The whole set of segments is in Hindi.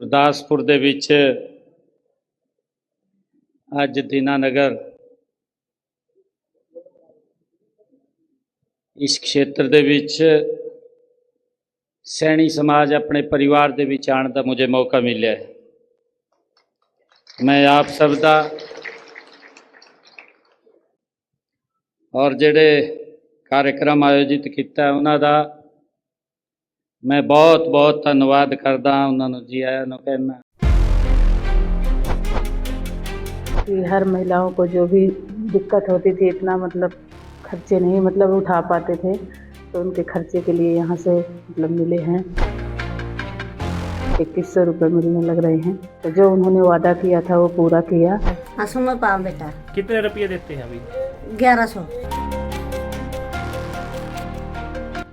ਗੁਰਦਾਸਪੁਰ ਦੇ ਵਿੱਚ ਅੱਜ ਦੀਨਾਨਗਰ ਇਸ ਖੇਤਰ ਦੇ ਵਿੱਚ सैनी समाज अपने परिवार के विच आने का मुझे मौका मिला है। मैं आप सब दा और जिहड़े कार्यक्रम आयोजित किया उन्हां दा मैं बहुत बहुत धन्यवाद करदा, उन्होंने जी आया नूं कहना। हर महिलाओं को जो भी दिक्कत होती थी, इतना खर्चे नहीं उठा पाते थे, तो उनके खर्चे के लिए यहाँ से मिले हैं 2100 रुपये मिलने लग रहे हैं। तो जो उन्होंने वादा किया था वो पूरा किया। हंसू में पाओ बेटा। कितने रुपये देते हैं अभी? 1100।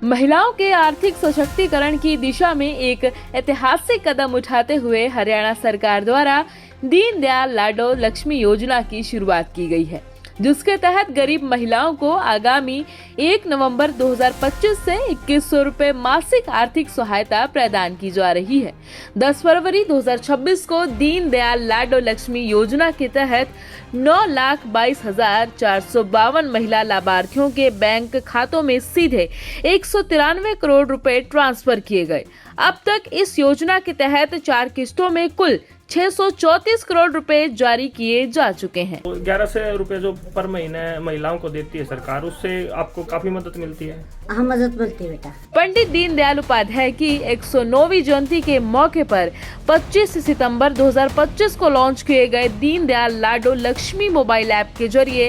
महिलाओं के आर्थिक सशक्तिकरण की दिशा में एक ऐतिहासिक कदम उठाते हुए हरियाणा सरकार द्वारा दीनदयाल लाडो लक्ष्मी योजना की शुरुआत की गई है, जिसके तहत गरीब महिलाओं को आगामी 1 नवंबर 2025 से 2100 रुपये मासिक आर्थिक सहायता प्रदान की जा रही है। 10 फरवरी 2026 को दीनदयाल लाडो लक्ष्मी योजना के तहत 9,22,452 महिला लाभार्थियों के बैंक खातों में सीधे 193 करोड़ रुपए ट्रांसफर किए गए। अब तक इस योजना के तहत 4 किस्तों में कुल 634 करोड़ रुपए जारी किए जा चुके हैं। 1100 रुपए जो पर महीने महिलाओं को देती है सरकार, उससे आपको काफी मदद मिलती है। हाँ, मदद मिलती है बेटा। पंडित दीनदयाल उपाध्याय की 109वीं जयंती के मौके पर 25 सितंबर 2025 को लॉन्च किए गए दीनदयाल लाडो लक्ष्मी मोबाइल ऐप के जरिए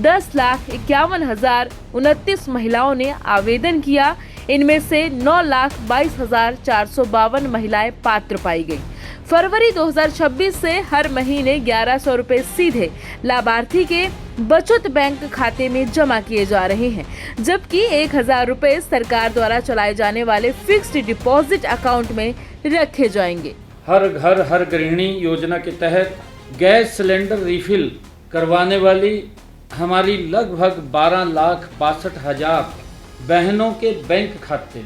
10,51,029 महिलाओं ने आवेदन किया। इनमें से 9,22,452 महिलाएं पात्र पाई गयी। फरवरी 2026 से हर महीने 1100 रुपए सीधे लाभार्थी के बचत बैंक खाते में जमा किए जा रहे हैं, जबकि 1,000 रुपए सरकार द्वारा चलाए जाने वाले फिक्स्ड डिपॉजिट अकाउंट में रखे जाएंगे। हर घर हर गृहिणी योजना के तहत गैस सिलेंडर रिफिल करवाने वाली हमारी लगभग 12,62,000 बहनों के बैंक खाते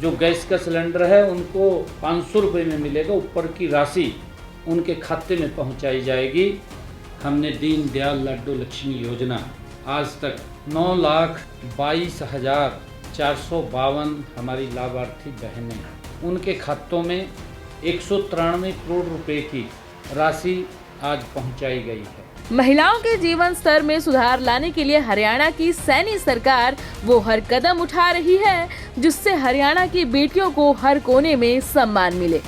जो गैस का सिलेंडर है उनको 500 रुपये में मिलेगा, ऊपर की राशि उनके खाते में पहुंचाई जाएगी। हमने दीनदयाल लाडो लक्ष्मी योजना आज तक 9,22,452 हमारी लाभार्थी बहनें उनके खातों में 193 करोड़ रुपए की राशि आज पहुंचाई गई है। महिलाओं के जीवन स्तर में सुधार लाने के लिए हरियाणा की सैनी सरकार वो हर कदम उठा रही है जिससे हरियाणा की बेटियों को हर कोने में सम्मान मिले।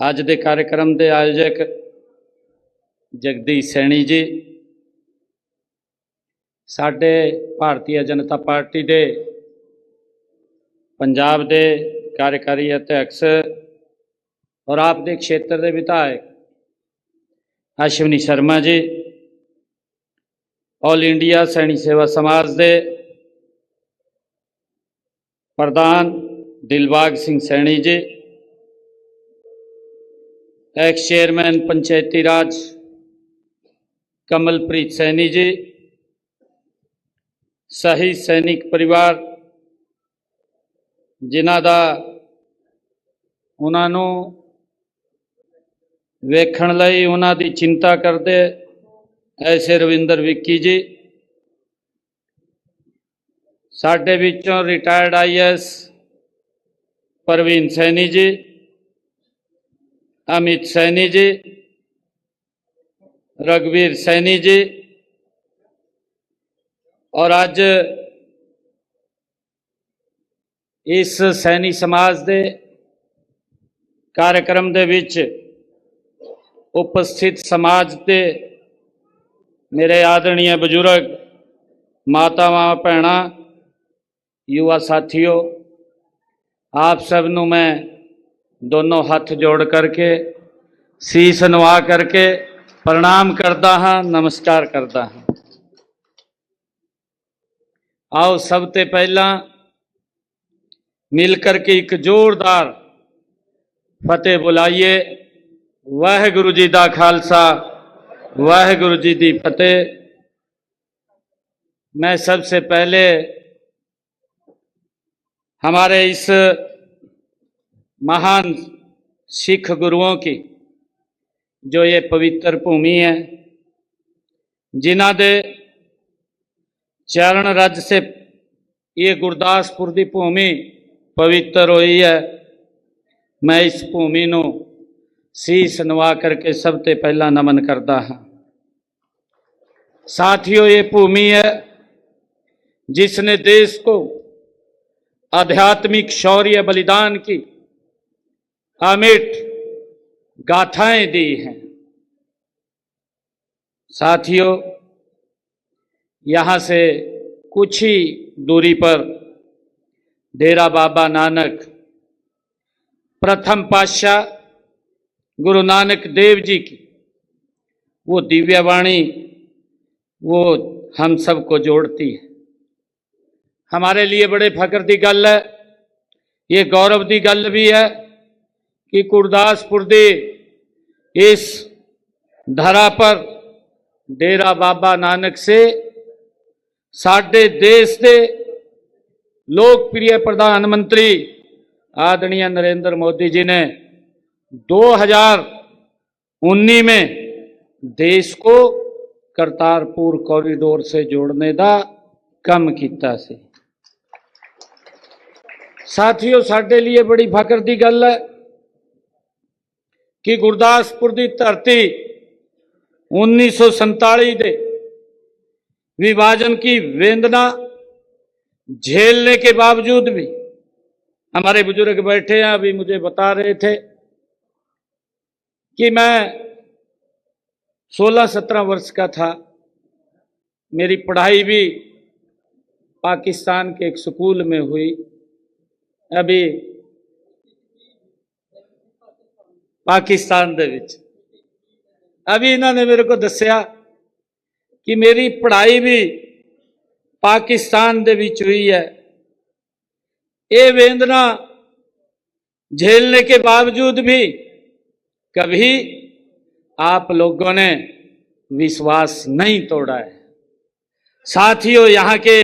आज दे कार्यक्रम के आयोजक जगदीश सैनी जी, साडे भारतीय जनता पार्टी दे पंजाब दे कार्यकारी अध्यक्ष और आप दे क्षेत्र के विधायक अश्विनी शर्मा जी, ऑल इंडिया सैनी सेवा समाज के प्रधान दिलबाग सिंह सैनी जी, एक्स चेयरमैन पंचायती राज कमलप्रीत सैनी जी, शहीद सैनिक परिवार जिन्हां दा उन्हां नूं वेखण लई उन्हां दी चिंता करते ऐसे रविंदर विक्की जी, साडे विचों रिटायर्ड IAS परवीन सैनी जी, अमित सैनी जी, रघुवीर सैनी जी, और आज इस सैनी समाज के कार्यक्रम दे विच उपस्थित समाज के मेरे आदरणीय बुजुर्ग मातावां भैणां युवा साथियों, आप सब नूं मैं दोनों हाथ जोड़ करके शीश नवा करके प्रणाम करता हाँ, नमस्कार करता हाँ। आओ सबते पहला मिलकर के एक जोरदार फतेह बुलाइए। वाहिगुरु जी दा खालसा, वाहिगुरु जी दी फतेह। मैं सबसे पहले हमारे इस महान सिख गुरुओं की जो ये पवित्र भूमि है, जिन्हां दे चरण रज से ये गुरदासपुर की भूमि पवित्र हुई है। मैं इस भूमि नूं शीश नवा करके सब ते पहला नमन करता हाँ। साथियों, ये भूमि है जिसने देश को आध्यात्मिक शौर्य बलिदान की अमिट गाथाएं दी हैं। साथियों, यहाँ से कुछ ही दूरी पर डेरा बाबा नानक प्रथम पातशाह गुरु नानक देव जी की वो दिव्य वाणी वो हम सबको जोड़ती है। हमारे लिए बड़े फकर की गल है, ये गौरव की गल भी है कि गुरदासपुर दी इस धरा पर डेरा बाबा नानक से साडे देश के लोकप्रिय प्रधानमंत्री आदरणीय नरेंद्र मोदी जी ने 2019 में देश को करतारपुर कॉरिडोर से जोड़ने का काम किया से। साथियों, साडे लिए बड़ी फकर की गल है कि गुरदासपुर की धरती 1947 के विभाजन की वेदना झेलने के बावजूद भी, हमारे बुजुर्ग बैठे हैं अभी मुझे बता रहे थे कि मैं 16-17 वर्ष का था। मेरी पढ़ाई भी पाकिस्तान के एक स्कूल में हुई। अभी पाकिस्तान दे विच अभी इन्होंने मेरे को दसिया कि मेरी पढ़ाई भी पाकिस्तान दे विच हुई है। ये वेदना झेलने के बावजूद भी कभी आप लोगों ने विश्वास नहीं तोड़ा है। साथियों, यहाँ के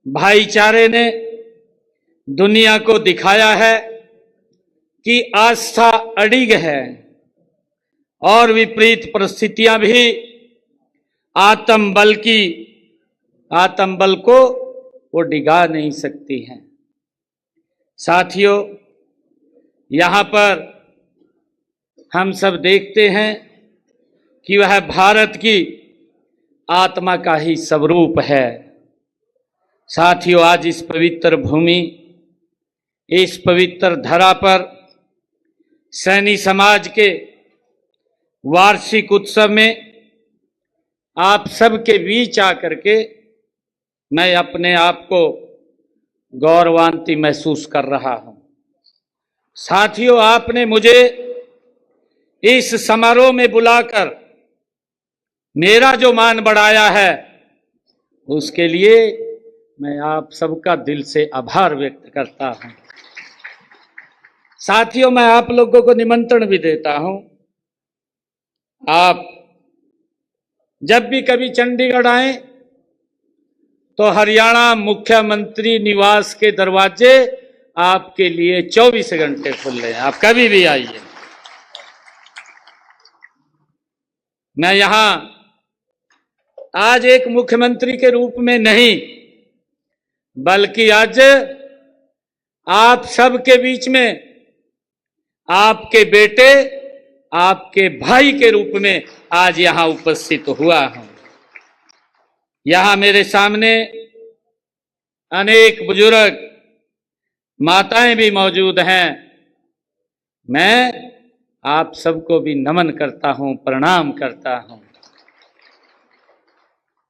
भाईचारे ने दुनिया को दिखाया है कि आस्था अडिग है और विपरीत परिस्थितियां भी आत्मबल को वो डिगा नहीं सकती हैं। साथियों, यहाँ पर हम सब देखते हैं कि वह भारत की आत्मा का ही स्वरूप है। साथियों, आज इस पवित्र भूमि, इस पवित्र धरा पर सैनी समाज के वार्षिक उत्सव में आप सबके बीच आकर के मैं अपने आप को गौरवान्वित महसूस कर रहा हूं। साथियों, आपने मुझे इस समारोह में बुलाकर मेरा जो मान बढ़ाया है उसके लिए मैं आप सबका दिल से आभार व्यक्त करता हूं। साथियों, मैं आप लोगों को निमंत्रण भी देता हूं, आप जब भी कभी चंडीगढ़ आए तो हरियाणा मुख्यमंत्री निवास के दरवाजे आपके लिए 24 घंटे खुले हैं, आप कभी भी आइए। मैं यहां आज एक मुख्यमंत्री के रूप में नहीं, बल्कि आज आप सबके बीच में आपके बेटे, आपके भाई के रूप में आज यहां उपस्थित हुआ हूं। यहां मेरे सामने अनेक बुजुर्ग माताएं भी मौजूद हैं। मैं आप सबको भी नमन करता हूं, प्रणाम करता हूं।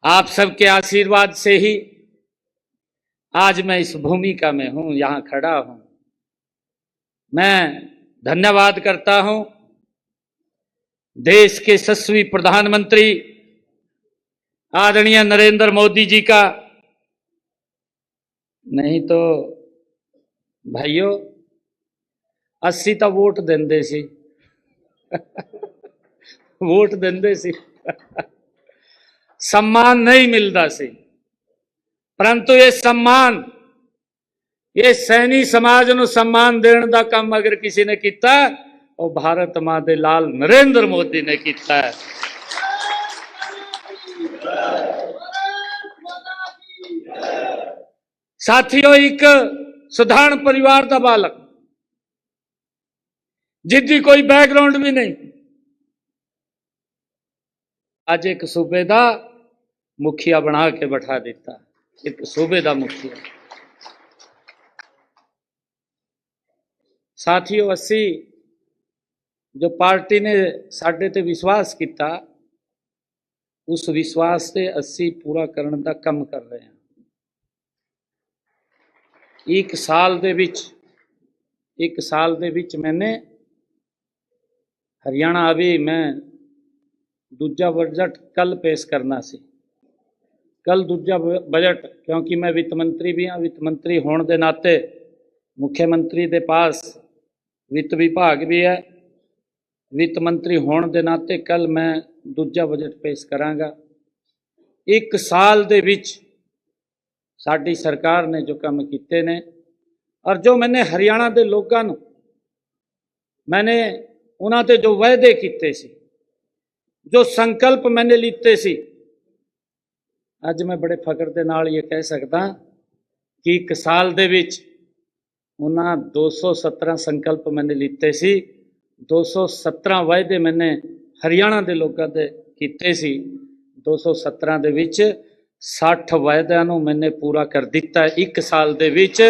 आप सबके आशीर्वाद से ही आज मैं इस भूमिका में हूं, यहां खड़ा हूं। मैं धन्यवाद करता हूं देश के यशस्वी प्रधानमंत्री आदरणीय नरेंद्र मोदी जी का। नहीं तो भाइयों 80 तो वोट देंदे सी वोट देंदे सी सम्मान नहीं मिलता सी, परंतु ये सम्मान ਇਹ ਸੈਣੀ ਸਮਾਜ ਨੂੰ ਸਨਮਾਨ ਦੇਣ ਦਾ ਕੰਮ ਅਗਰ ਕਿਸੇ ਨੇ ਕੀਤਾ, ਉਹ ਭਾਰਤ ਮਾਂ ਦੇ ਲਾਲ ਨਰਿੰਦਰ ਮੋਦੀ ਨੇ ਕੀਤਾ ਹੈ। ਸਾਥੀਓ, ਇੱਕ ਸਧਾਰਨ ਪਰਿਵਾਰ ਦਾ ਬਾਲਕ, ਜਿੱਦੀ ਕੋਈ ਬੈਕਗ੍ਰਾਉਂਡ ਵੀ ਨਹੀਂ, ਅੱਜ ਇੱਕ ਸੂਬੇ ਦਾ ਮੁਖੀਆ ਬਣਾ ਕੇ ਬਿਠਾ ਦਿੱਤਾ, ਇੱਕ ਸੂਬੇ ਦਾ ਮੁਖੀਆ। ਸਾਥੀਓ, ਅਸੀਂ ਜੋ ਪਾਰਟੀ ਨੇ ਸਾਡੇ ਤੇ ਵਿਸ਼ਵਾਸ ਕੀਤਾ, ਉਸ ਵਿਸ਼ਵਾਸ ਤੇ ਅਸੀਂ ਪੂਰਾ ਕਰਨ ਦਾ ਕੰਮ ਕਰ ਰਹੇ ਹਾਂ। ਇੱਕ ਸਾਲ ਦੇ ਵਿੱਚ ਮੈਨੇ ਹਰਿਆਣਾ, ਅਭੀ ਮੈਂ ਦੂਜਾ ਬਜਟ ਕੱਲ ਪੇਸ਼ ਕਰਨਾ ਸੀ, ਕੱਲ ਦੂਜਾ ਬਜਟ, ਕਿਉਂਕਿ ਮੈਂ ਵਿੱਤ ਮੰਤਰੀ ਵੀ ਹਾਂ। ਵਿੱਤ ਮੰਤਰੀ ਹੋਣ ਦੇ ਨਾਤੇ ਮੁੱਖ ਮੰਤਰੀ ਦੇ ਪਾਸ ਵਿੱਤ ਵਿਭਾਗ ਵੀ ਹੈ। ਵਿੱਤ ਮੰਤਰੀ ਹੋਣ ਦੇ ਨਾਤੇ ਕੱਲ ਮੈਂ ਦੂਜਾ ਬਜਟ ਪੇਸ਼ ਕਰਾਂਗਾ। ਇੱਕ ਸਾਲ ਦੇ ਵਿੱਚ ਸਾਡੀ ਸਰਕਾਰ ਨੇ ਜੋ ਕੰਮ ਕੀਤੇ ਨੇ, ਔਰ ਜੋ ਮੈਨੇ ਹਰਿਆਣਾ ਦੇ ਲੋਕਾਂ ਨੂੰ, ਮੈਨੇ ਉਹਨਾਂ ਤੇ ਜੋ ਵਾਅਦੇ ਕੀਤੇ ਸੀ, ਜੋ ਸੰਕਲਪ ਮੈਨੇ ਲਿੱਤੇ ਸੀ, ਅੱਜ ਮੈਂ ਬੜੇ ਫਖਰ ਦੇ ਨਾਲ ਇਹ ਕਹਿ ਸਕਦਾ ਕਿ ਇੱਕ ਸਾਲ ਦੇ ਵਿੱਚ ਉਹਨਾਂ 217 ਸੰਕਲਪ ਮੈਨੇ ਲਿੱਤੇ ਸੀ, 217 ਵਾਅਦੇ ਮੈਨੇ ਹਰਿਆਣਾ ਦੇ ਲੋਕਾਂ ਦੇ ਕੀਤੇ ਸੀ। 217 ਦੇ ਵਿੱਚ 60 ਵਾਅਦਿਆਂ ਨੂੰ ਮੈਨੇ ਪੂਰਾ ਕਰ ਦਿੱਤਾ ਇੱਕ ਸਾਲ ਦੇ ਵਿੱਚ,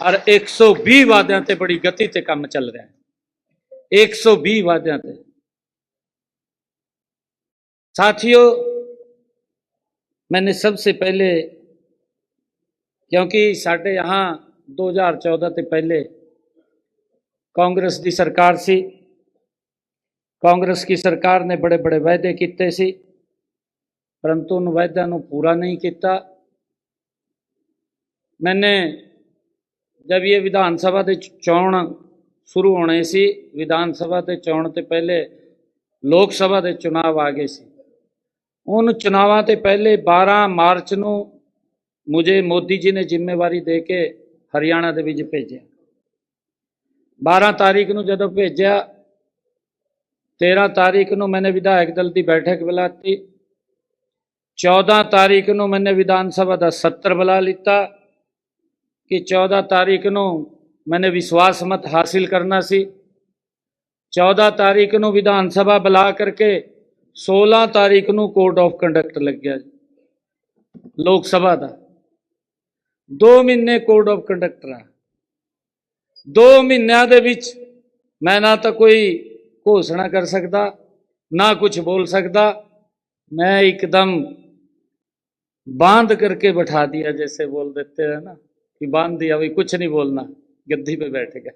ਔਰ 120 ਵਾਅਦਿਆਂ ਤੇ ਬੜੀ ਗਤੀ ਤੇ ਕੰਮ ਚੱਲ ਰਿਹਾ ਹੈ। 120 ਵਾਅਦਿਆਂ ਤੇ। साथियों, मैंने सबसे पहले, क्योंकि साढ़े यहाँ 2014 से पहले कांग्रेस की सरकार सी, कांग्रेस की सरकार ने बड़े बड़े वायदे किए सी, परंतु उन वायदों को पूरा नहीं किया। मैंने जब ये विधानसभा के चोण शुरू होने सी, विधानसभा के चोण से पहले लोक सभा के चुनाव आ गए सी। उन चुनावों से पहले 12 मार्च को मुझे मोदी जी ने जिम्मेवारी दे के हरियाणा के विच भेजा। 12 तारीख को जदों भेजा, 13 तारीख को मैंने विधायक दल की बैठक बुलाती, 14 तारीख को मैंने विधानसभा का सत्र बुला लिता कि 14 तारीख को मैंने विश्वास मत हासिल करना सी। 14 तारीख को विधानसभा बुला करके 16 तारीख को कोड ऑफ कंडक्ट लग गया लोक सभा का। 2 महीने कोड ऑफ कंडक्ट रहा। 2 महीनों के विच मैं ना तो कोई घोषणा कर सकता, ना कुछ बोल सकता। मैं एकदम बांध करके बैठा दिया, जैसे बोल देते हैं ना कि बांध दिया, भाई कुछ नहीं बोलना, गद्दी पे बैठ गया।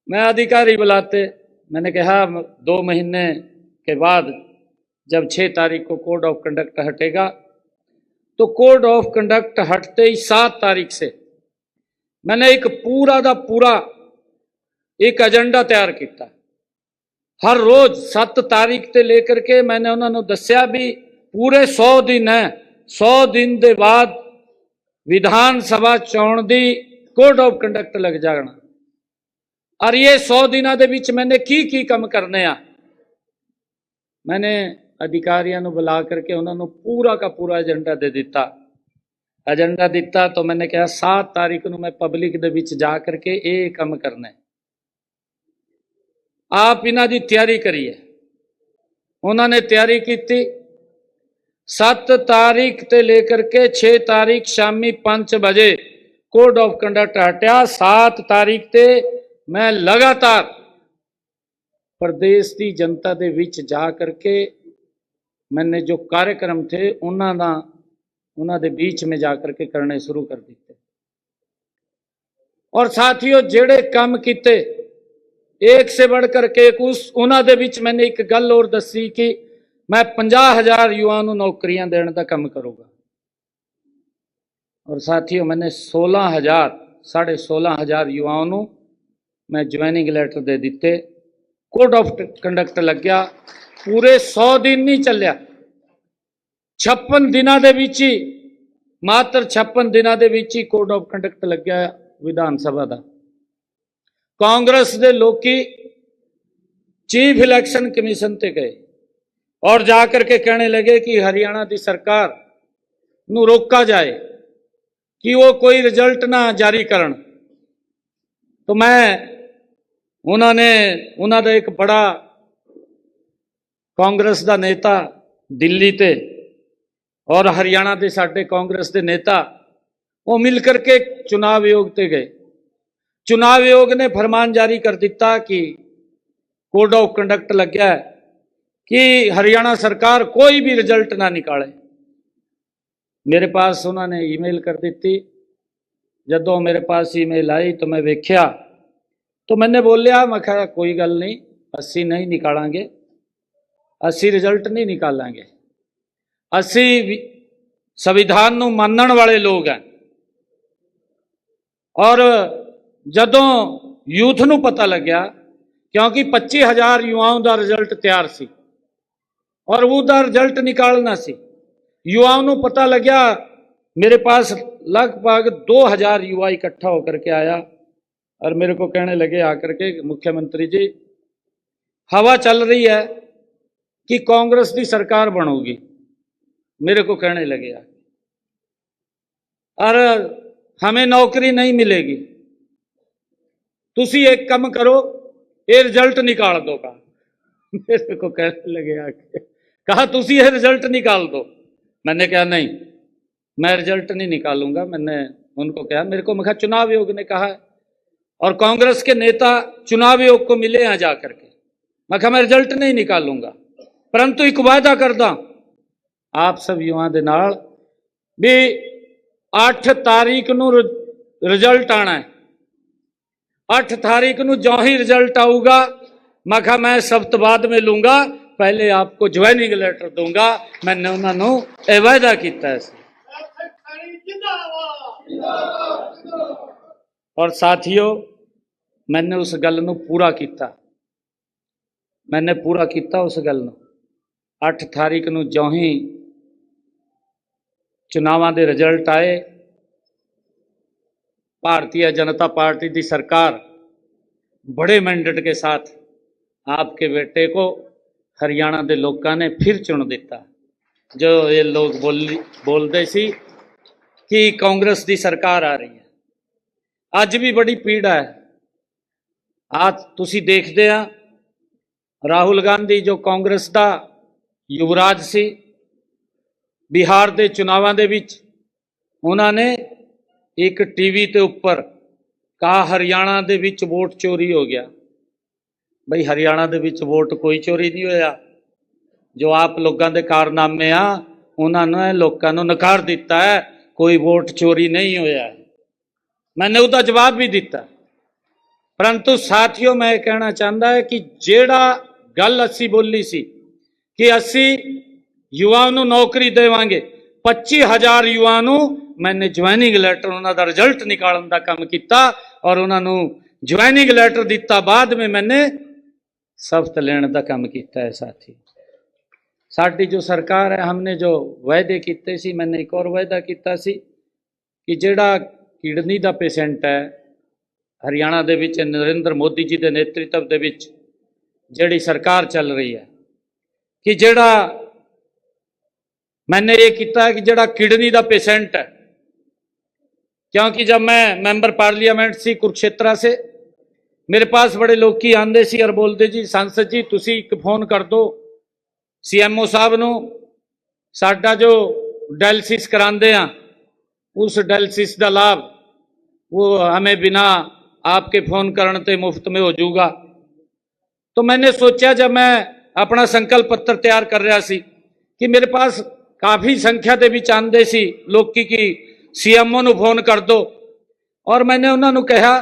मैं अधिकारी बुलाते, मैंने कहा 2 महीने के बाद जब 6 तारीख को कोड ऑफ कंडक्ट हटेगा, तो कोड ऑफ कंडक्ट हटते ही 7 तारीख से मैंने एक पूरा का पूरा एक एजेंडा तैयार किया। हर रोज 7 तारीख से लेकर के मैंने उन्होंने दस्या भी पूरे 100 दिन है, 100 दिन के बाद विधानसभा चोण दी कोड ऑफ कंडक्ट लग जाना। और ये 100 दिनों के विच मैंने की काम करने आ, मैंने अधिकारियों को बुला करके उन्होंने पूरा का पूरा एजेंडा दे दिता। एजेंडा दिता तो मैंने कहा 7 तारीख को मैं पब्लिक दे विच जा करके ये काम करना है, आप इन्हां दी तैयारी करिए। उन्होंने तैयारी की। 7 तारीख से लेकर के 6 तारीख शामी 5 बजे कोड ऑफ कंडक्ट हटिया। 7 तारीख से मैं लगातार प्रदेश की जनता के विच जा करके मैंने जो कार्यक्रम थे उन्होंने बीच में जा करके करने शुरू कर दिए। और साथियों, जेड़े काम किते एक से बढ़ करके एक, उन्होंने बीच मैंने एक गल और दसी कि मैं 50,000 युवाओं को नौकरियां देने का काम करूँगा। और साथियों, मैंने 16,000 युवाओं को मैं ज्वाइनिंग लैटर दे दिते। कोड ऑफ कंडक्ट लग गया। पूरे 100 दिन नहीं चलिया, 56 दिनों के विच ही ਮਾਤਰ 56 ਦਿਨਾਂ ਦੇ ਵਿੱਚ ਹੀ ਕੋਡ ਆਫ ਕੰਡਕਟ ਲੱਗਿਆ ਵਿਧਾਨ ਸਭਾ ਦਾ। ਕਾਂਗਰਸ ਦੇ ਲੋਕੀ चीफ इलेक्शन कमीशन ते गए और जाकर के कहने लगे कि हरियाणा की सरकार नू रोका जाए कि वो कोई रिजल्ट ना जारी करन। तो मैं उन्होंने एक बड़ा कांग्रेस का नेता दिल्ली ते और हरियाणा के साडे कांग्रेस के नेता वो मिल करके चुनाव आयोग ते गए। चुनाव आयोग ने फरमान जारी कर दिता कि कोड ऑफ कंडक्ट लग गया है कि हरियाणा सरकार कोई भी रिजल्ट ना निकाले। मेरे पास उन्होंने ईमेल कर दी थी। जदों मेरे पास ईमेल आई तो मैं वेख्या तो मैंने बोलिया, मैं कहा कोई गल नहीं, असी नहीं निकालांगे, असी रिजल्ट नहीं निकालांगे। असी संविधान नूं मानण वाले लोग हैं और जदों यूथ नूं पता लग्या क्योंकि 25,000 युवाओं का रिजल्ट तैयार सी और उसका रिजल्ट निकालना सी। युवाओं को पता लग्या, मेरे पास लगभग 2,000 युवा इकट्ठा होकर के आया और मेरे को कहने लगे आकर के, मुख्यमंत्री जी हवा चल रही है कि कांग्रेस की सरकार बनोगी। मेरे को कहने लगे और हमें नौकरी नहीं मिलेगी, तुसी एक कम करो, ये रिजल्ट निकाल दो। कहा मेरे को कहने लगे आके, कहा तुसी ये रिजल्ट निकाल दो। मैंने कहा नहीं, मैं रिजल्ट नहीं निकालूंगा। मैंने उनको कहा, मेरे को मैं चुनाव आयोग ने कहा है और कांग्रेस के नेता चुनाव आयोग को मिले यहाँ जाकर के, मैं कहा मैं रिजल्ट नहीं निकालूंगा, परंतु एक वायदा करदा आप सब युवाओं के नाल भी 8 तारीख नूं रिजल्ट आना है। 8 तारीख नूं जो ही रिजल्ट आऊगा मैं कहा मैं सख्त बाद में लूंगा, पहले आपको ज्वाइनिंग लेटर दूंगा। मैंने उन्होंने यह वायदा किया है। और साथियों मैंने उस गल नूं पूरा किया, मैंने पूरा किया उस गल नूं। 8 तारीख नूं जो ही चुनावां दे रिजल्ट आए, भारतीय जनता पार्टी की सरकार बड़े मैंडेट के साथ आपके बेटे को हरियाणा के लोगों ने फिर चुन दिता। जो ये लोग बोलते सी कि कांग्रेस की सरकार आ रही है, अज भी बड़ी पीड़ा है। आज तुसी देखते हैं राहुल गांधी जो कांग्रेस का युवराज सी, बिहार के चुनावों के विच उन्होंने एक टीवी के उपर कहा हरियाणा के विच वोट चोरी हो गया। बई हरियाणा के विच वोट कोई चोरी नहीं होया, जो आप लोगों के कारनामे आ उन्होंने लोगों को नकार दिता है, कोई वोट चोरी नहीं होया। मैंने उसका जवाब भी दिता, परंतु साथियों मैं कहना चाहता है कि जेड़ा गल असी बोली सी कि असी युवाओं को नौकरी देवांगे, 25,000 युवाओं मैंने ज्वाइनिंग लैटर उन्होंने रिजल्ट निकालने का काम किया और उन्होंने ज्वाइनिंग लैटर दिता, बाद में मैंने शपथ लेने का काम किया है। साथी साडी जो सरकार है, हमने जो वायदे किए सी, मैंने एक और वायदा किया सी कि जेड़ा किडनी का पेशेंट है हरियाणा दे विच नरेंद्र मोदी जी के नेतृत्व दे विच जेड़ी सरकार चल रही है, कि जेड़ा मैंने ये किया है कि जेड़ा किडनी का पेशेंट है, क्योंकि जब मैं मैंबर पार्लीमेंट सी कुरुक्षेत्रा से, मेरे पास बड़े लोग की आंदे सी और बोलते जी सांसद जी तुसी एक फोन कर दो CMO साहब नूं, साडा जो डायलिसिस करांदे हैं उस डायलिसिस का लाभ वो हमें बिना आपके फोन करने ते मुफ्त में हो जाऊगा। तो मैंने सोचा जब मैं अपना संकल्प पत्र तैयार कर रहा सी कि मेरे पास काफ़ी संख्या के भी आंदे सी लोग की CMO नूं फोन कर दो, और मैंने उन्होंने कहा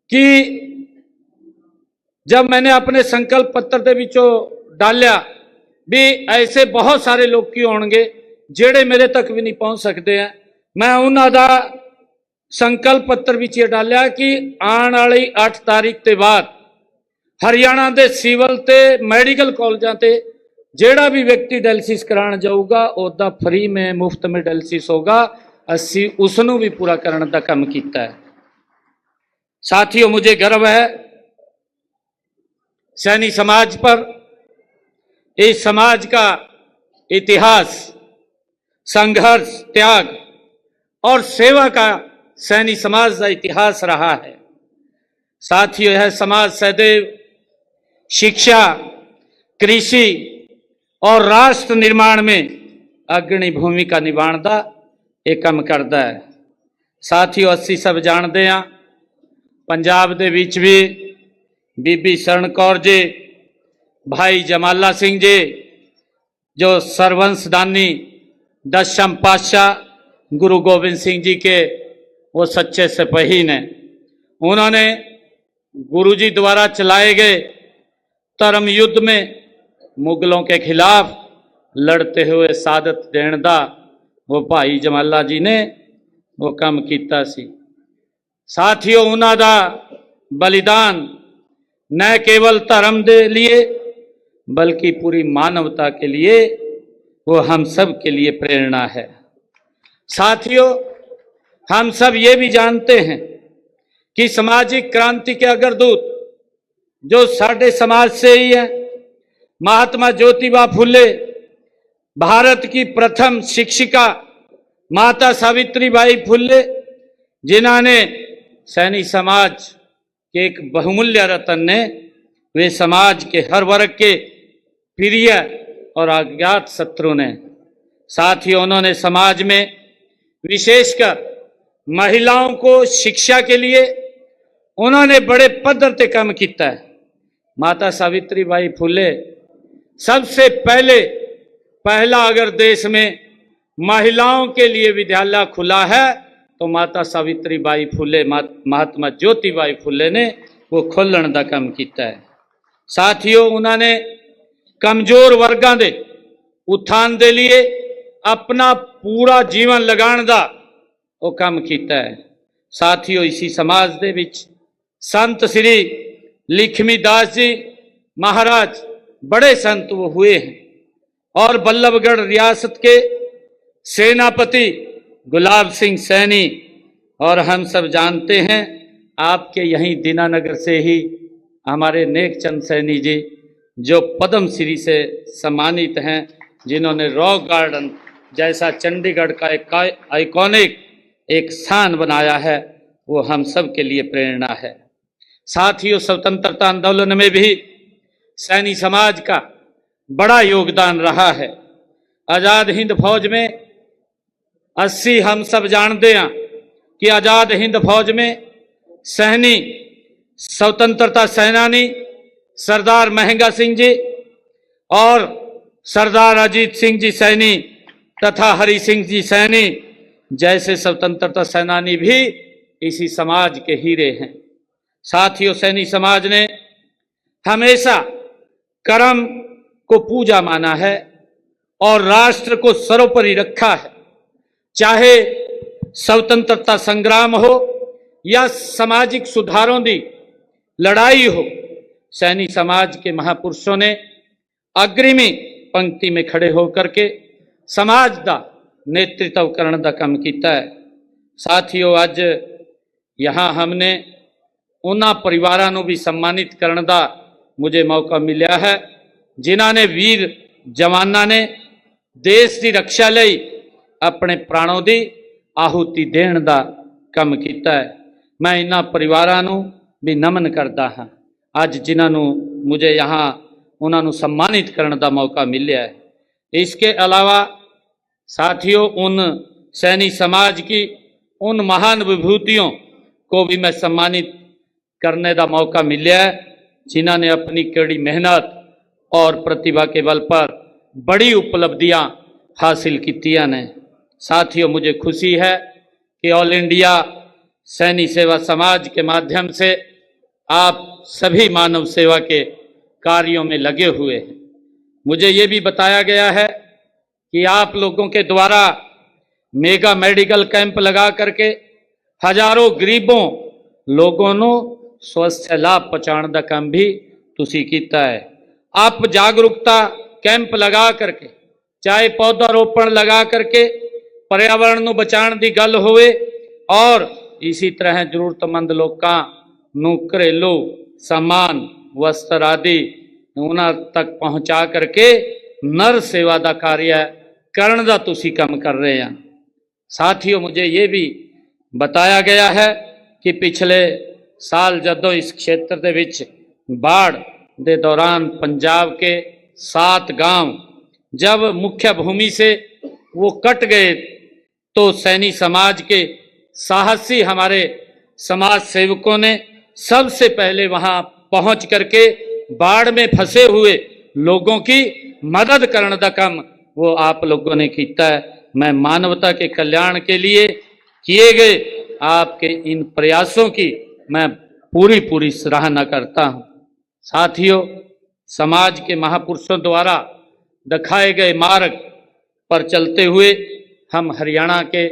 कि जब मैंने अपने संकल्प पत्र के विचों डालिया भी ऐसे बहुत सारे लोग की होंगे जेड़े मेरे तक भी नहीं पहुंच सकते हैं, मैं उन्होंने संकल्प पत्र विच ये डालिया कि आने वाली 8 तारीख के बाद हरियाणा के सिविल ते मैडिकल कॉलेजों से जेड़ा भी व्यक्ति डायलिसिस कराने जाऊगा उसका फ्री में मुफ्त में डायलिसिस होगा। ਅਸੀਂ ਉਸ ਨੂੰ ਵੀ ਪੂਰਾ ਕਰਨ ਦਾ ਕੰਮ ਕੀਤਾ ਹੈ। साथियों, मुझे गर्व है सैनी समाज पर। इस समाज का इतिहास संघर्ष, त्याग और सेवा का सैनी समाज का इतिहास रहा है। साथियों, यह समाज सदैव शिक्षा, कृषि और राष्ट्र निर्माण में अग्रणी भूमिका निभाता एक काम करता है। साथियों, असी सब जानते हैं पंजाब दे विच भी बीबी शरण कौर जी, भाई जमाला सिंह जी, जो सरवंशदानी दशम पातशाह गुरु गोबिंद सिंह जी के वो सच्चे सिपाही ने, उन्होंने गुरु जी द्वारा चलाए गए धर्म युद्ध में मुगलों के खिलाफ लड़ते हुए सादत देण दा वो भाई जमाला जी ने वो काम किया सी। साथियों, उन्हों का बलिदान न केवल धर्म के लिए बल्कि पूरी मानवता के लिए वो हम सब के लिए प्रेरणा है। साथियों, हम सब ये भी जानते हैं कि सामाजिक क्रांति के अग्रदूत जो साडे समाज से ही है, महात्मा ज्योतिबा फुले, भारत की प्रथम शिक्षिका माता सावित्रीबाई फुले, जिन्होंने सैनी समाज के एक बहुमूल्य रतन ने, वे समाज के हर वर्ग के प्रिय और अज्ञात शत्रु ने। साथियों, उन्होंने समाज में विशेषकर महिलाओं को शिक्षा के लिए उन्होंने बड़े पद्धर से काम किया है। माता सावित्रीबाई फुले सबसे पहला अगर देश में महिलाओं के लिए विद्यालय खुला है तो माता सावित्रीबाई फुले, महात्मा ज्योतिबाई फुले ने वो खोलण का काम किया है। साथियों, उन्होंने कमजोर वर्गों के उत्थान के लिए अपना पूरा जीवन लगाने का वो काम किया है। साथियों, इसी समाज के विच संत श्री लक्ष्मी दास जी महाराज बड़े संत वो हुए हैं और बल्लभगढ़ रियासत के सेनापति गुलाब सिंह सैनी, और हम सब जानते हैं आपके यहीं दीनानगर से ही हमारे नेकचंद सैनी जी जो पद्म श्री से सम्मानित हैं, जिन्होंने रॉक गार्डन जैसा चंडीगढ़ का एक आइकॉनिक एक स्थान बनाया है, वो हम सब के लिए प्रेरणा है। साथियों, स्वतंत्रता आंदोलन में भी सैनी समाज का बड़ा योगदान रहा है। आज़ाद हिंद फौज में 80 हम सब जानते हैं कि आज़ाद हिंद फौज में सैनी स्वतंत्रता सेनानी सरदार महंगा सिंह जी और सरदार अजीत सिंह जी सैनी तथा हरि सिंह जी सैनी जैसे स्वतंत्रता सेनानी भी इसी समाज के हीरे हैं। साथियों, सैनी समाज ने हमेशा कर्म को पूजा माना है और राष्ट्र को सर्वोपरि रखा है। चाहे स्वतंत्रता संग्राम हो या सामाजिक सुधारों की लड़ाई हो, सैनी समाज के महापुरुषों ने अग्रिमी पंक्ति में खड़े होकर के समाज का नेतृत्व करने का काम किया है। साथियों, आज यहाँ हमने उन्होंने परिवारों को भी सम्मानित करने का मुझे मौका मिला है जिन्होंने वीर जवानों ने देश की रक्षा लई अपने प्राणों की आहुति देने का काम किया है। मैं इन्होंने परिवारों को भी नमन करता हाँ अज जिन्होंने मुझे यहाँ उन्होंने सम्मानित करने का मौका मिला है। इसके अलावा साथियों, उन सैनी समाज की उन महान विभूतियों को भी मैं सम्मानित करने का मौका मिला है जिन्होंने अपनी कड़ी मेहनत और प्रतिभा के बल पर बड़ी उपलब्धियां हासिल की ने। साथियों, मुझे खुशी है कि ऑल इंडिया सैनी सेवा समाज के माध्यम से आप सभी मानव सेवा के कार्यों में लगे हुए हैं। मुझे ये भी बताया गया है कि आप लोगों के द्वारा मेगा मेडिकल कैंप लगा करके हजारों गरीबों लोगों को स्वास्थ्य लाभ पहुँचाने का काम भी तुसी कीता है। आप जागरूकता कैंप लगा करके, चाहे पौधारोपण लगा करके पर्यावरण ਨੂੰ ਬਚਾਉਣ ਦੀ ਗੱਲ ਹੋਵੇ और इसी तरह ਜ਼ਰੂਰਤਮੰਦ ਲੋਕਾਂ ਨੂੰ ਘਰੇਲੂ सामान वस्त्र आदि ਉਹਨਾਂ तक पहुँचा करके नर सेवा का कार्य ਕਰਨ ਦਾ ਤੁਸੀਂ ਕੰਮ कर रहे हैं। साथियों, मुझे ये भी बताया गया है कि पिछले साल जदों इस क्षेत्र ਦੇ ਵਿੱਚ बाढ़ के दौरान पंजाब के 7 गांव जब मुख्य भूमि से वो कट गए तो सैनी समाज के साहसी हमारे समाज सेवकों ने सबसे पहले वहां पहुंच करके बाढ़ में फंसे हुए लोगों की मदद करने का काम वो आप लोगों ने किया है। मैं मानवता के कल्याण के लिए किए गए आपके इन प्रयासों की मैं पूरी पूरी सराहना करता हूं। साथियों, समाज के महापुरुषों द्वारा दिखाए गए मार्ग पर चलते हुए हम हरियाणा के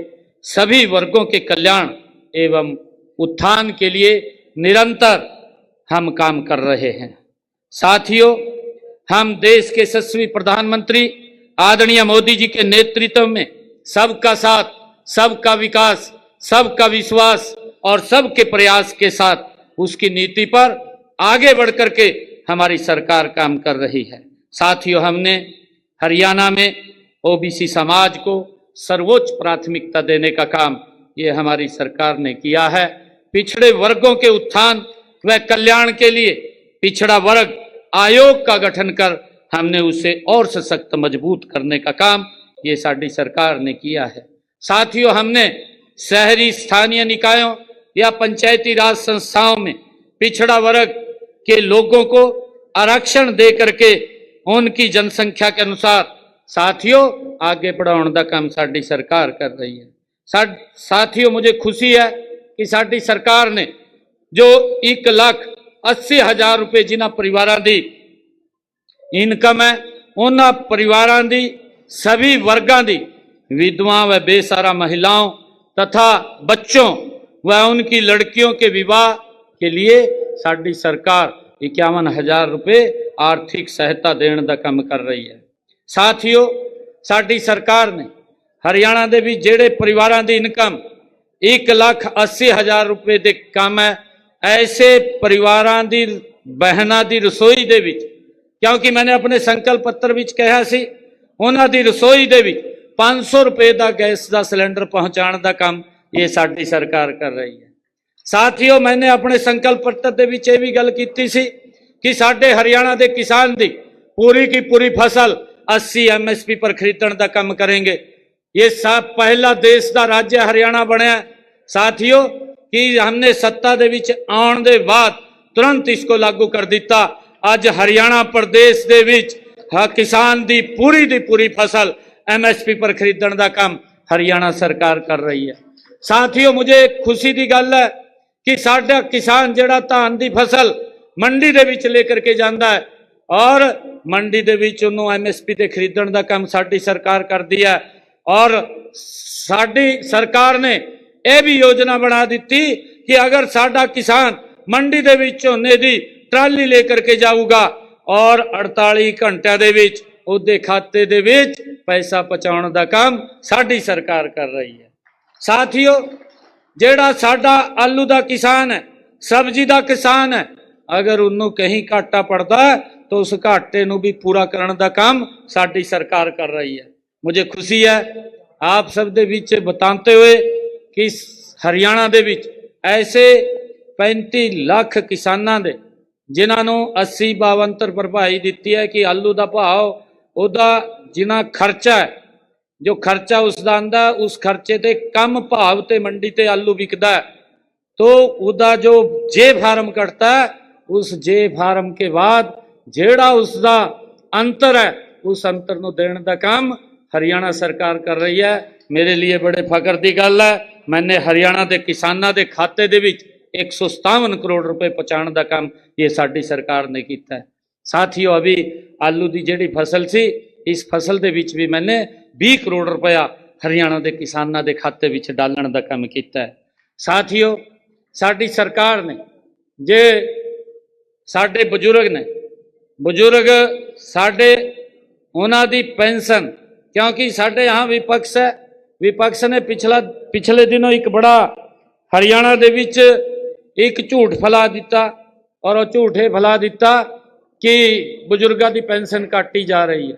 सभी वर्गों के कल्याण एवं उत्थान के लिए निरंतर हम काम कर रहे हैं। साथियों, हम देश के यशस्वी प्रधानमंत्री आदरणीय मोदी जी के नेतृत्व में सबका साथ, सबका विकास, सबका विश्वास और सबके प्रयास के साथ उसकी नीति पर आगे बढ़ करके हमारी सरकार काम कर रही है। साथियों, हमने हरियाणा में ओबीसी समाज को सर्वोच्च प्राथमिकता देने का काम ये हमारी सरकार ने किया है। पिछड़े वर्गों के उत्थान व कल्याण के लिए पिछड़ा वर्ग आयोग का गठन कर हमने उसे और सशक्त मजबूत करने का काम ये साडी सरकार ने किया है। साथियों, हमने शहरी स्थानीय निकायों या पंचायती राज संस्थाओं में पिछड़ा वर्ग के लोगों को आरक्षण दे करके उनकी जनसंख्या के अनुसार साथियों आगे बढ़ाने का काम साडी सरकार कर रही है। साथियों, मुझे खुशी है कि साडी सरकार ने जो 1,80,000 रुपये जिन्हां परिवारां दी इनकम है उन्हां परिवारां दी सभी वर्गां दी विधवा व बेसहारा महिलाओं तथा बच्चों व उनकी लड़कियों के विवाह के लिए साडी सरकार 51,000 रुपये आर्थिक सहायता देने का काम कर रही है। साथियों, साडी सरकार ने हरियाणा दे भी जेड़े परिवारां दी इनकम 1,80,000 रुपये दे कम है ऐसे परिवारां दी बहनां दी रसोई दे विच, क्योंकि मैंने अपने संकल्प पत्र विच कहा सी उन्हां दी रसोई दे विच 500 रुपये का गैस का सिलेंडर पहुँचाने का काम ये साडी सरकार कर रही है। साथियों, मैंने अपने संकल्प पत्र दे विच ये भी गल कीती सी कि साडे हरियाणा के किसान दी पूरी की पूरी फसल 80 MSP पर खरीदने का काम करेंगे। ये सब पहला देश का राज्य हरियाणा बनया। साथियों, कि हमने सत्ता दे विच आउण दे बाद तुरंत इसको लागू कर दिता। अज हरियाणा प्रदेश दे विच किसान दी पूरी फसल MSP पर खरीदने का काम हरियाणा सरकार कर रही है। साथियों, मुझे खुशी की गल है कि साडा किसान जिहड़ा धान की फसल मंडी दे विच लेकर के जाता है और मंडी दे विच उन्होंने MSP ते खरीदने का काम साडी सरकार कर दिया है। और साडी सरकार ने यह भी योजना बना दी कि अगर साडा किसान मंडी दे विच झोने दी ट्राली लेकर के जाऊगा और 48 घंटे दे विच उहदे खाते दे विच पैसा पहुंचाने का काम साडी सरकार कर रही है। साथियों, जेड़ा साडा आलू का किसान है, सब्जी का किसान है, अगर उन्होंने कहीं घाटा पड़ता है तो उस घाटे नूं भी पूरा करने का काम साडी सरकार कर रही है। मुझे खुशी है आप सब दे विच बताते हुए कि हरियाणा दे विच ऐसे 35 लाख किसानां दे जिन्हां नूं 80-52 भरपाई दी है कि आलू का भाव उहदा जिन्ना खर्चा है जो खर्चा उसका आंदा उस खर्चे ते कम भाव ते मंडी ते आलू विकदा है तो उहदा जो जे फार्म कटता है उस जे फार्म के बाद जेड़ा उसका अंतर है उस अंतर नूं देने का काम हरियाणा सरकार कर रही है। मेरे लिए बड़े फकर की गल है, मैंने हरियाणा के किसानों के खाते दे विच 157 करोड़ रुपए पहुँचाने का काम ये साडी सरकार ने किया है। साथियों, अभी आलू की जिहड़ी फसल सी इस फसल दे विच भी मैंने 20 करोड़ रुपया हरियाणा के किसानों के खाते विच डालने का काम किया है। साथियों, साडी सरकार ने जे साडे बुजुर्ग साडे उन्हां दी पेंशन, क्योंकि साडे यहाँ विपक्ष है विपक्ष ने पिछले दिनों एक बड़ा हरियाणा दे विच एक झूठ फैला दिता और वो झूठ ये फैला दिता कि बजुर्गों की पेंशन काटी जा रही है।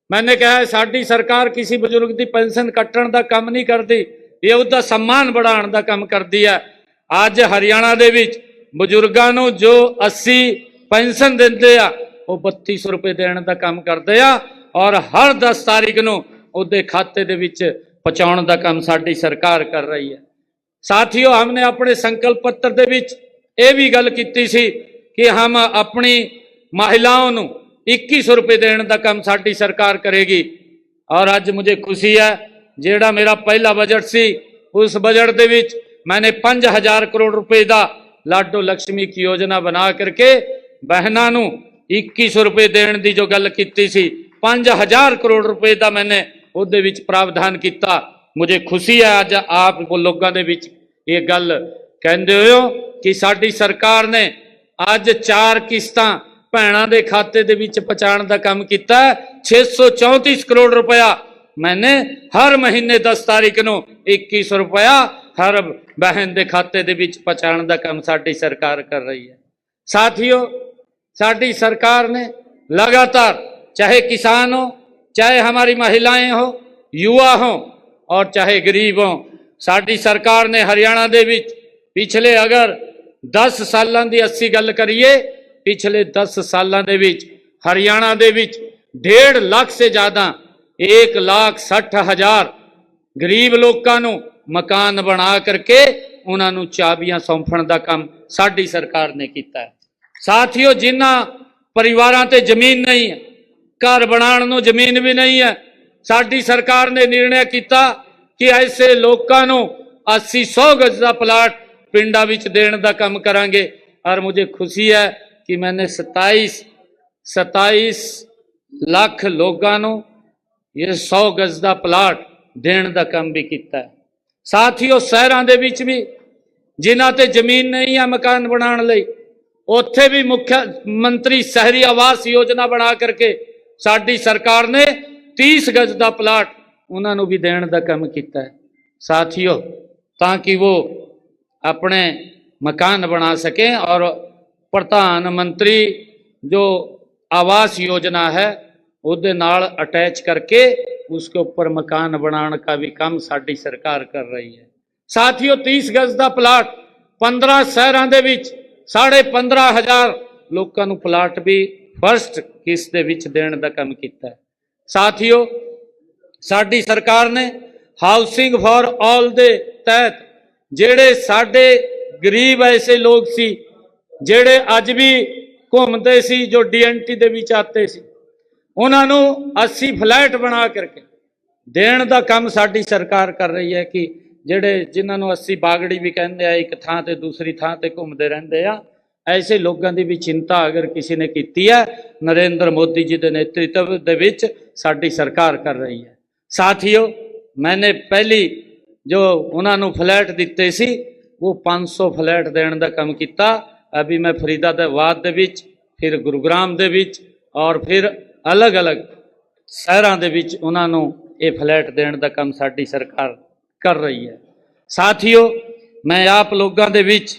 मैंने कहा साडी सरकार किसी बजुर्ग की पेंशन कट्टण का काम नहीं करती, ये उसका सम्मान बढ़ाने का काम करती है। अज हरियाणा दे विच बजुर्गों नूं जो 80 पेंशन देंदे आ वो 3200 रुपए देने का काम करते आ और हर 10 तारीख नूं उहदे खाते दे विच पहुंचाउण दा काम साडी सरकार कर रही है। साथियों, हमने अपने संकल्प पत्र दे विच ये भी गल कीती सी कि हम अपनी महिलाओं नूं 2100 रुपए देने का काम साडी सरकार करेगी। और अज मुझे खुशी है, जेड़ा मेरा पहला बजट सी उस बजट दे विच मैंने 5000 करोड़ रुपए का लाडो लक्ष्मी की योजना बना करके बहनों नूं 2100 रुपए देने की जो गल कीती सी 5000 करोड़ रुपए का मैंने उहदे विच प्रावधान किया। मुझे खुशी है अज आप लोगों के विच ये गल कहंदे हो कि साडी सरकार ने अज 4 किस्तां भैणां दे खाते दे विच पहुंचाउण दा काम कीता। 634 करोड़ रुपया मैंने हर महीने 10 तारीख नूं 2100 रुपया हर बहन दे खाते दे विच पहुंचाउण दा काम साडी सरकार कर रही है। साथियों, साडी सरकार ने लगातार चाहे किसान हो, चाहे हमारी महिलाएं हो, युवा हो और चाहे गरीब हो, साडी सरकार ने हरियाणा दे विच पिछले अगर 10 सालां दी 80 गल करिए, पिछले 10 सालां दे विच हरियाणा दे विच 1.5 लाख से ज्यादा 1,60,000 गरीब लोगों नूं मकान बना करके उन्हां नूं चाबियां सौंपण दा काम साडी सरकार ने कीता है। साथियों, जिन्हां परिवारां ते जमीन नहीं है, घर बनाने नूं जमीन भी नहीं है, साडी सरकार ने निर्णय किया कि ऐसे लोगों नूं 80-100 गज का प्लाट पिंडा विच देने का काम करांगे। और मुझे खुशी है कि मैंने 27 लाख लोगों नूं ये 100 गज का प्लाट देने का काम भी किया है। साथियों, शहरों के विच भी जिन्हां ते जमीन नहीं है मकान बनाने लई, उत्थे भी मुख्यमंत्री शहरी आवास योजना बना करके साडी सरकार ने 30 गज का प्लाट उन्होंने भी देने का काम किया है। साथियों, ताकि वो अपने मकान बना सकें और प्रधानमंत्री जो आवास योजना है उसके नाल अटैच करके उसके ऊपर मकान बनाने का भी काम साडी सरकार कर रही है। साथियों, 30 गज का प्लाट 15 शहरों के विच 15,500 लोगों नूं प्लाट भी फर्स्ट किस्त दे विच देने का काम किया है। साथियों, साडी सरकार ने हाउसिंग फॉर ऑल दे तहत जेड़े साडे गरीब ऐसे लोग सी जेड़े अज भी घूमते सी जो DNT दे विच आते सी, उन्हां नूं 80 फ्लैट बना करके देने का काम साडी सरकार कर रही है कि जेड़े जिन्हां नूं 80 बागड़ी भी कहंदे आ, एक थां ते दूसरी थां ते घूमते रहंदे आ, ऐसे लोगों की भी चिंता अगर किसी ने की है नरेंद्र मोदी जी के नेतृत्व दे विच साडी सरकार कर रही है। साथियों, मैंने पहली जो उन्होंने फ्लैट दिते सी वो 500 फ्लैट देने का काम किया। अभी मैं फरीदाबाद दे विच, फिर गुरुग्राम दे विच और फिर अलग अलग शहरों के विच उन्होंने ये फ्लैट देने का काम साडी सरकार कर रही है। साथियों, मैं आप लोगों के विच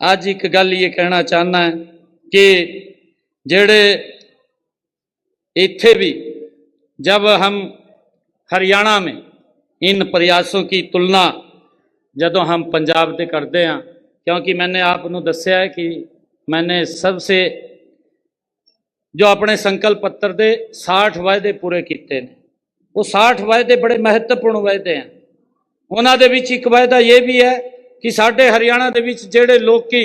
आज एक गल ये कहना चाहना है कि जेड़े इत्थे भी जब हम हरियाणा में इन प्रयासों की तुलना जदों हम पंजाब से करते हैं, क्योंकि मैंने आपको दस्या है कि मैंने सबसे जो अपने संकल्प पत्र दे 60 वायदे पूरे किए हैं, वो 60 वायदे बड़े महत्वपूर्ण वायदे हैं। उन्हां दे विच एक वायदा ये भी है कि साडे हरियाणा दे विच जेड़े लोकी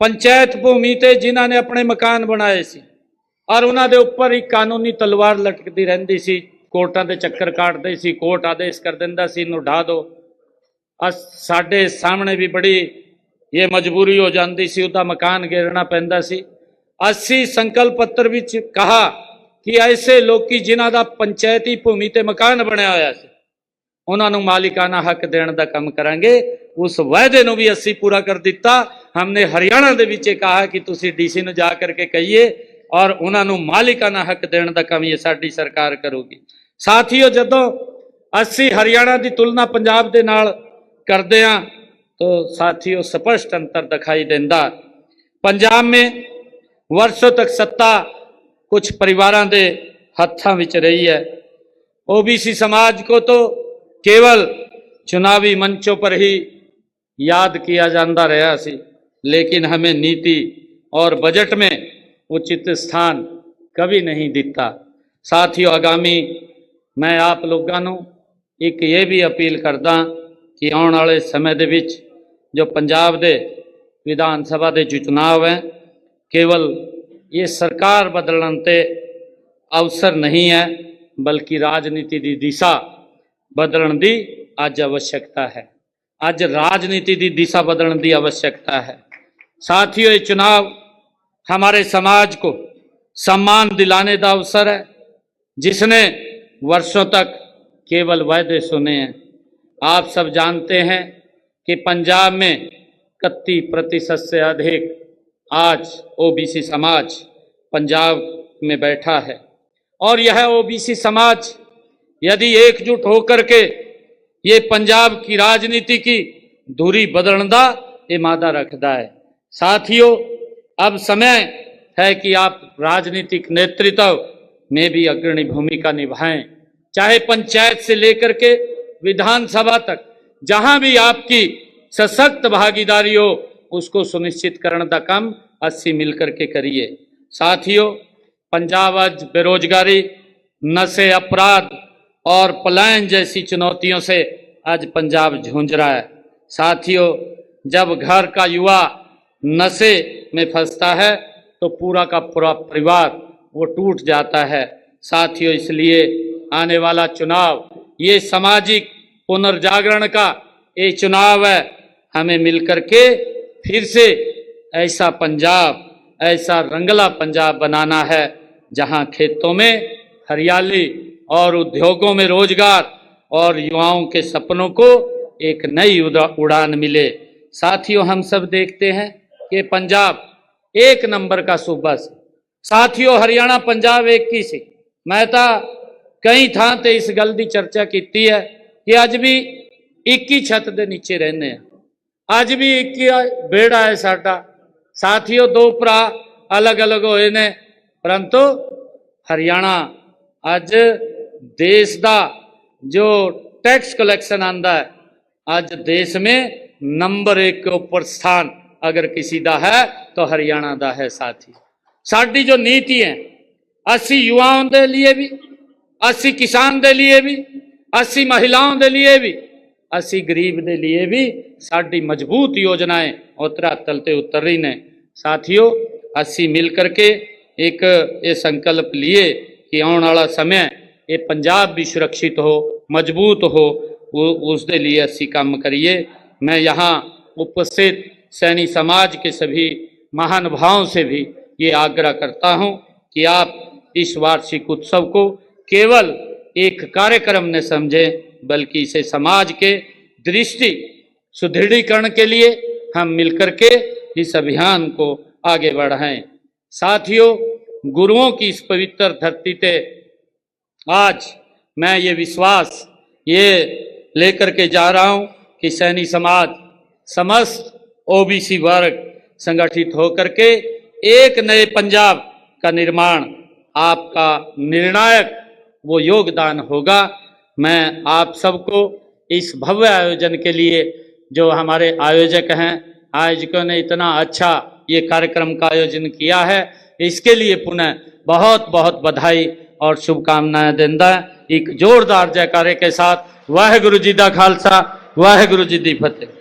पंचायत भूमि ते जिन्हां ने अपने मकान बनाए सी और उन्हां दे उपर एक कानूनी तलवार लटकती रहिंदी सी, कोर्टां दे चक्कर काटदे सी, कोर्ट आदेश कर दिंदा सी इनूं ढा दो। साडे सामने भी बड़ी ये मजबूरी हो जाती सी, उहदा मकान घेरना पैंदा सी। असीं संकल्प पत्र विच कहा कि ऐसे लोकी जिन्हां दा पंचायती भूमि ते मकान बनिया होया सी उन्होंने मालिकाना हक देने का काम करांगे। उस वायदे नूं भी असीं पूरा कर दिता। हमने हरियाणा दे विच कहा कि तुसीं DC नूं जा करके कहिए और उन्होंने मालिकाना हक देने का काम ये साडी सरकार करूगी। साथियों, जदों ਅਸੀਂ ਹਰਿਆਣਾ ਦੀ ਤੁਲਨਾ ਪੰਜਾਬ ਦੇ ਨਾਲ ਕਰਦੇ ਹਾਂ ਤਾਂ ਸਾਥੀਓ ਸਪਸ਼ਟ ਅੰਤਰ ਦਿਖਾਈ ਦਿੰਦਾ। ਪੰਜਾਬ में वर्षों तक सत्ता कुछ परिवारों के हत्थों में रही है। ओबीसी समाज को तो केवल चुनावी मंचों पर ही याद किया जाता रहा सी, लेकिन हमें नीति और बजट में उचित स्थान कभी नहीं दिता। साथियों आगामी मैं आप लोगों को एक ये भी अपील करदा कि आने वाले समय दे विच जो पंजाब दे विधान सभा के जो चुनाव हैं, केवल ये सरकार बदलने ते अवसर नहीं है, बल्कि राजनीति की दिशा बदलने की अज आवश्यकता है। अज राजनीति की दिशा बदलने की आवश्यकता है। साथियों, ये चुनाव हमारे समाज को सम्मान दिलाने का अवसर है, जिसने वर्षों तक केवल वायदे सुने हैं। आप सब जानते हैं कि पंजाब में 31% से अधिक आज ओबीसी समाज पंजाब में बैठा है, और यह ओबीसी समाज यदि एकजुट होकर के ये पंजाब की राजनीति की धुरी बदलना ये मादा रखता है। साथियों, अब समय है कि आप राजनीतिक नेतृत्व में भी अग्रणी भूमिका निभाएं, चाहे पंचायत से लेकर के विधानसभा तक, जहां भी आपकी सशक्त भागीदारी हो उसको सुनिश्चित करने का काम अस्सी मिलकर के करिए। साथियों, पंजाब आज बेरोजगारी, नशे, अपराध और पलायन जैसी चुनौतियों से आज पंजाब जूझ रहा है। साथियों, जब घर का युवा नशे में फंसता है तो पूरा का पूरा परिवार वो टूट जाता है। साथियों, इसलिए आने वाला चुनाव ये सामाजिक पुनर्जागरण का ये चुनाव है। हमें मिलकर के फिर से ऐसा पंजाब, ऐसा रंगला पंजाब बनाना है जहां खेतों में हरियाली और उद्योगों में रोजगार और युवाओं के सपनों को एक नई उड़ान मिले। साथियों, हम सब देखते हैं कि पंजाब एक नंबर का सूबा से। साथियों, हरियाणा पंजाब एक ही से। मैं तो कई थां ते इस गल की चर्चा की है कि अज भी एक ही छत के नीचे रहने हैं, अज भी एक ही बेड़ा है साडा। साथियों, दो भरा अलग अलग होए ने, परंतु हरियाणा अज देश का जो टैक्स कलैक्शन आंदा है, अज देश में नंबर 1 के ऊपर स्थान अगर किसी का है तो हरियाणा का है। साथी, साडी जो नीति है, असी युवाओं के लिए भी, असी किसान के लिए भी, असी महिलाओं के लिए भी, असी गरीब के लिए भी साडी मजबूत योजनाएं उतरा तलते उतर रही ने। साथियों, असी मिल करके एक ये संकल्प लिए कि आने वाला समय ये पंजाब भी सुरक्षित हो, मजबूत हो, उसके लिए असी काम करिए। मैं यहाँ उपस्थित सैनी समाज के सभी महानुभावों से भी ये आग्रह करता हूँ कि आप इस वार्षिक उत्सव को केवल एक कार्यक्रम न समझें, बल्कि इसे समाज के दृष्टि सुदृढ़ीकरण के लिए हम मिलकर के इस अभियान को आगे बढ़ाएं। साथियों, गुरुओं की इस पवित्र धरती पे आज मैं ये विश्वास ये लेकर के जा रहा हूँ कि सैनी समाज समस्त ओबीसी वर्ग संगठित होकर के एक नए पंजाब का निर्माण आपका निर्णायक वो योगदान होगा। मैं आप सबको इस भव्य आयोजन के लिए, जो हमारे आयोजक हैं, आयोजकों ने इतना अच्छा ये कार्यक्रम का आयोजन किया है, इसके लिए पुनः बहुत बहुत बधाई और शुभकामनाएं देंदा। एक जोरदार जयकारे के साथ वाहेगुरु जी दा खालसा, वाहेगुरु जी दी फतेह।